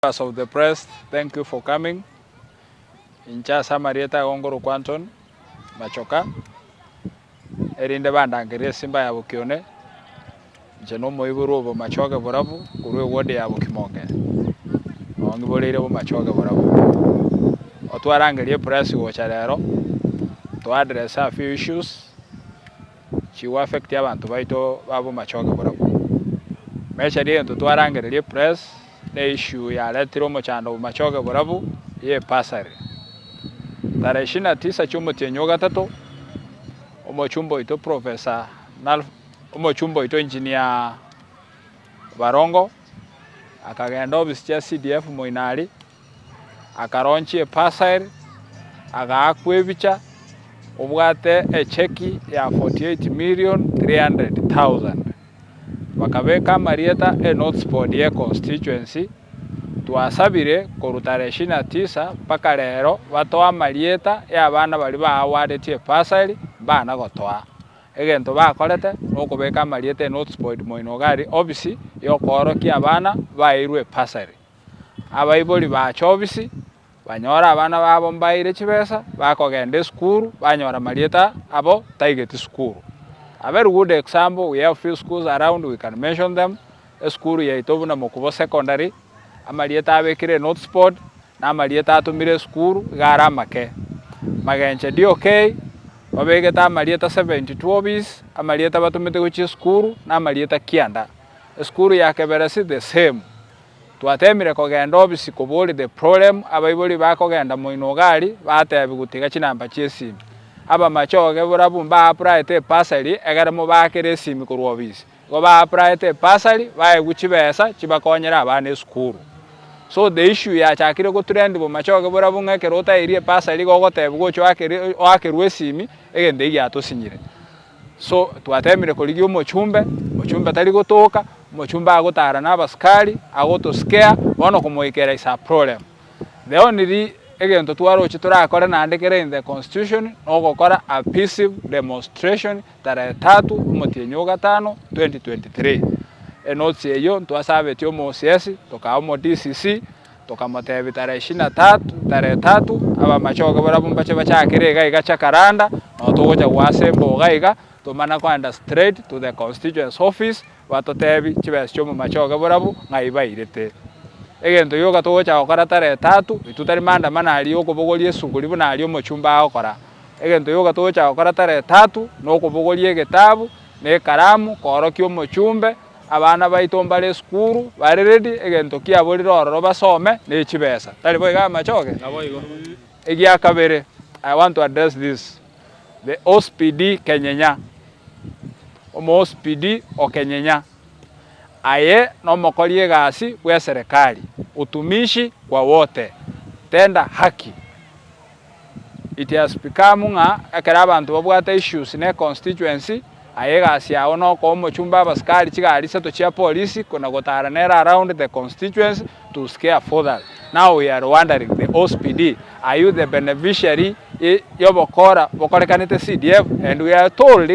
Members of the press, thank you for coming. Incha Samarieta Gongoro Quanton, Machoka, Erinde Bandangere Simba Yabukione, Genomo Iburubo Machoka Borabu, Guru Wode Yabukimonge. On the Bolero Machoka Borabu. Otuarangere press Wacharero to address a few issues. She will affect Yavan to Vaito Babu Machoka Borabu. Meshadi and Tuarangere press. The issue ya letiro mochando machoga borabu ye pasari. Tarehe 29 chumbo chenyoga tato omochumbo ito professor omochumbo ito engineer Barongo akagenda obisi ya CDF moinali akaronchi pasari agakwebicha obwate echeki ya 48,300,000 wakabeka marieta hotspot ye constituency tuasabire korutare 29 paka rero batoa marieta ya bana bali bawadetie pasali bana gotoa egento bakorete nokubeka marieta hotspot moinogari obisi yokorokia abana bairwe pasali abaiboli bacho obisi banyora abana babo mbaire chibesa bakogende skuru banyora marieta abo taigeti skuru. A very good example, we have few schools around, we can mention them. A school ya Itobuna Mokubo Secondary, Amalieta Abekire Hotspot, Namalieta Tumire School, Gara Make. Maganche DOK, Obegeta Malieta 72 obis, Amalieta Batumete School, Namalieta Kianda. A school ya Keberasi the same. To attempt Kogand obisi Koboli the problem, Abiboli Bakoganda Moinogari, Bate Abigutigachina Pachesi. Aba machoge burabu mba private pasali egara mo bakere simi kurwobisi go ba private pasali bae guchibesa chibakonyera abane skuru. So the issue ya chakire go trend bo machoge burabu ngekerota iri pasali go gotebwo cyo akerwe simi egende ya tosinyire. So twatemire koligi mochumbe tari gotoka mochumba agotara nabaskali agoto scare bono komoikera is a problem. The only egento twaro chitura akora nandekere in the constitution ogokora a peaceful demonstration tarehe 3 Mutyenyoga 5 2023 enotsi eyo twasabe tyo mosiesi tokaomo DCC tokamotebi tarehe 23 tarehe 3 aba machoga barabumbache bachakirega igacha karanda no togocha gwasembo gaiga tomana kwanda straight to the constituency office watotebi chibes chomo machoga barabu ngaibairete egento yoga togocha okora tarehe 3 itutari maandamano ali okobogoli esuguli buna ali omochumba okora egento yoga togocha okora tarehe 3 nokobogoli egetabu ne karamu koroki omochumbe abana baitombale skuru bari ready egento kiabori roro basome ne chibesa tari boiga machoge naboigo egia kabere. I want to address this, the OSPD Kenyenya OSPD o Kenyenya aye no mokolie gasi kwa serikali utumishi kwa wote tenda haki. It has become akara abantu babwata issues ne constituency aye gasi awo no ko mochumba baskali chigari seto chia police kuna gotaranera around the constituency to scare further. Now we are wondering, the OSPD, are you the beneficiary yobokora bokorekanite CDF? And we are told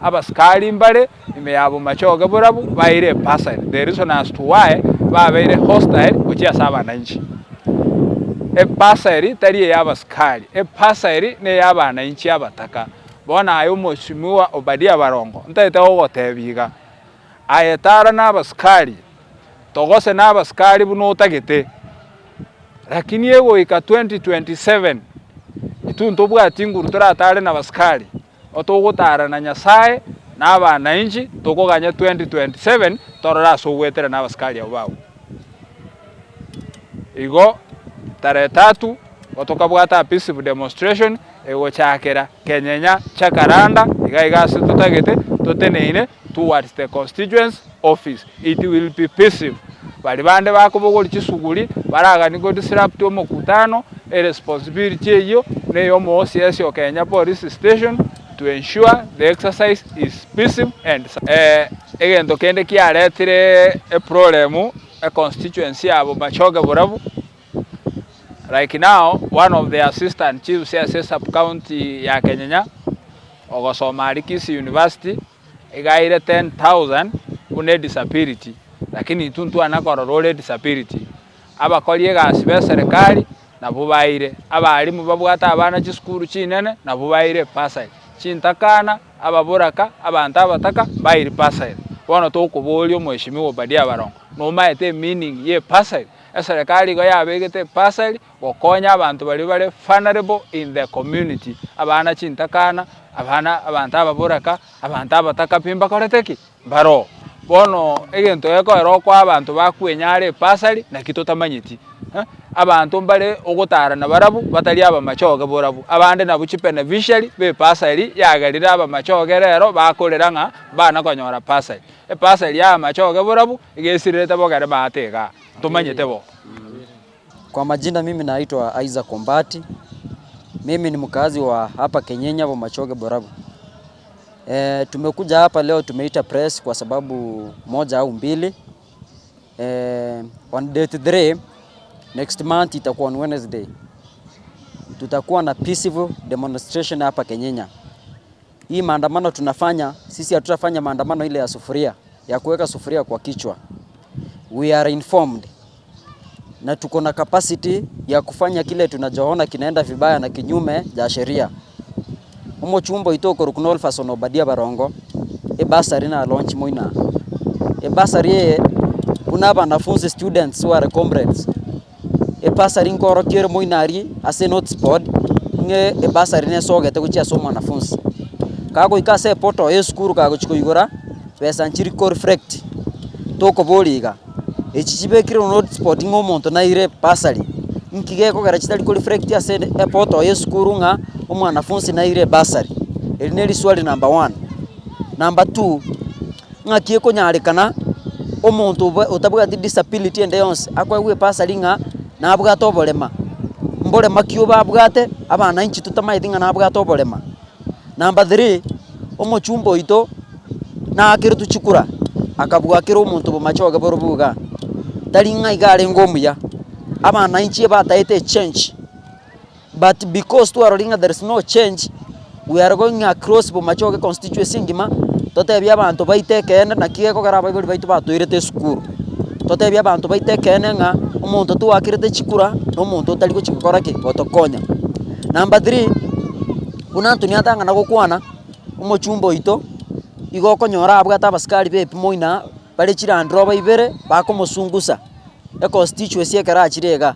abaskali mbale imeyabo machoga burabu baire pasali. The reason as to why baire hostile kuchia saba nanchi. E pasali tari yabaskali. E pasali ne yaba nanchi abataka. Bona ayo mheshimiwa Obadiah Barongo. Ntaite ogotebiga. Ayetara nabaskali. Togose nabaskali buno otagete. Lakini yego ika 2027 itunto bwatinguru turatare nabaskali. Otogotara na Nyasaye n'abana inji tokoganya 2027 torora sogwetera n'abaskali ababo igo tarehe 3 otokabwata peaceful demonstration ego chakera Kenyenya chakaranda igaiga tutagete toteneine towards the constituency office. It will be peaceful. Bali bande bakobogoli chisuguli baraga nigo disrupt omokutano responsibility eyo neyo mo CSO Kenya Police Station to ensure the exercise is peaceful and again to kende ki aretire a problem a constituency abo machoga borabu. Like now, one of the assistant chief CSS sub county ya Kenyenya ogosoma Kisii University igaire 10,000 une disability lakini tuntu anakororole disability abakori egasi be serikali nabo baire abarimu babwata abana chisukuru chinene nabo baire pasari chintakana ababoraka abantu abataka baire pasari bono tokoboria omweshimiwa Obadiah Barongo nomaete meaning ye pasari serikali go yabegete pasari gokonya abantu bari vulnerable in the community abana chintakana abana abantu ababoraka abantu abataka pimba koreteki baro bono egento ekoero kwa abantu bakwenyare pasari nakitotamanyiti abantu mbale ogotara na barabu batali aba machoge borabu abande na buchi beneficiary be pasari yagarira aba machoge rero bakorera nga bana konyora pasari pasari ya machoge borabu igesirete bogare batega tumanyete bo. Kwa majina mimi naitwa Isaac Kombati. Mimi ni mkazi wa hapa Kenyenya wa Machoge Borabu. Tumekuja hapa leo tumeita press kwa sababu moja au mbili. On date 3 next month itakuwa on Wednesday. Tutakuwa na peaceful demonstration hapa Kenyenya. Hii maandamano tunafanya, sisi hatutafanya maandamano ile ya sufuria, ya kuweka sufuria kwa kichwa. We are informed. Na tuko na capacity ya kufanya kile tunajoona kinaenda vibaya na kinyume ja sheria. Omo chumbo itoko rukunol fason Obadiah Barongo basari na launch moina basari kuna wanafunzi students who are comrades basari ngoro kire moinari ase not sport nge basari ne sogete kuchia somo wanafunzi kago ikase poto eskuru kago chikoigora pesa nchiri ko reflect toko boliga echichibekire not sport ngomonto na ire basari nkigeko gara chitali ko reflect ase poto eskuru nga omwanafunzi na ire basari elineli swali number 1. Number 2 ngakie ko nyarekana omuntu otabwa disability ende yonse akwawe basari nga nabwa tobolema mbolema kyo babwate abana inchi tutamaithinga nabwa tobolema. Number 3 omochumbo ito na akire tuchikura akabwa kire omuntu bomachoge borobuga talinga igare ngomuya abana inchi bataite change. But because to arolinga there is no change, we are going across Machoge constituency ngima totebya abantu baitekene na kieko gara baibuli baitu batuirete skuru totebya abantu baitekene nga omuntu tu akirete chikura no muntu tali ko chikora ki otokonya. Number 3 kuna ntu niatanga na gukwana omochumbo ito igoko nyora abwata abaskari bepi moina bali chirandro baibere bakomosungusa e constituency ekara chirega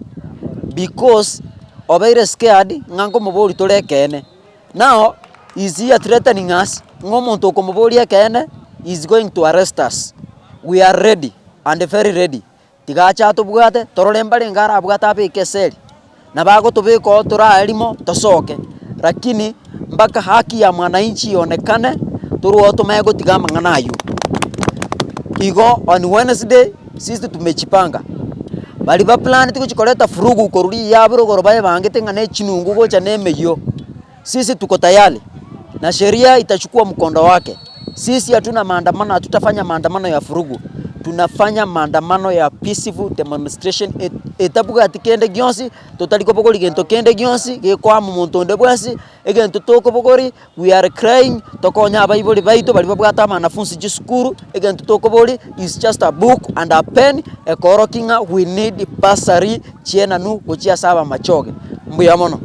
because obeire scared ngango mobori torekene. Now is here threatening us ngomonto ko mobori ekene is going to arrest us. We are ready and very ready tigacha tubwate tororembale ngara abwata abe keseli na bago tubeko tora elimo tosoke lakini mpaka haki ya mwananchi ionekane turuo tumego tigama nganayo igo on Wednesday sisi tumechipanga bali ba plan tikuchikoleta furugu koruri yabro gorobaye bangete ngane chinungu gocha nemeyo. Sisi tuko tayari na sheria itachukua mkondo wake. Sisi hatuna maandamano, hatutafanya maandamano ya furugu. Tunafanya maandamano ya peaceful demonstration etabuga atikende gionsi totaliko bogori gento kende gionsi ge kwa muntu ndebwasi egento toko bogori we are crying tokonya abaiboli baito bali babwata wanafunzi jisukuru egento toko bogori is just a book and a pen ekorokinga we need pasari chiena nu gochia saba machoge mbuya mono.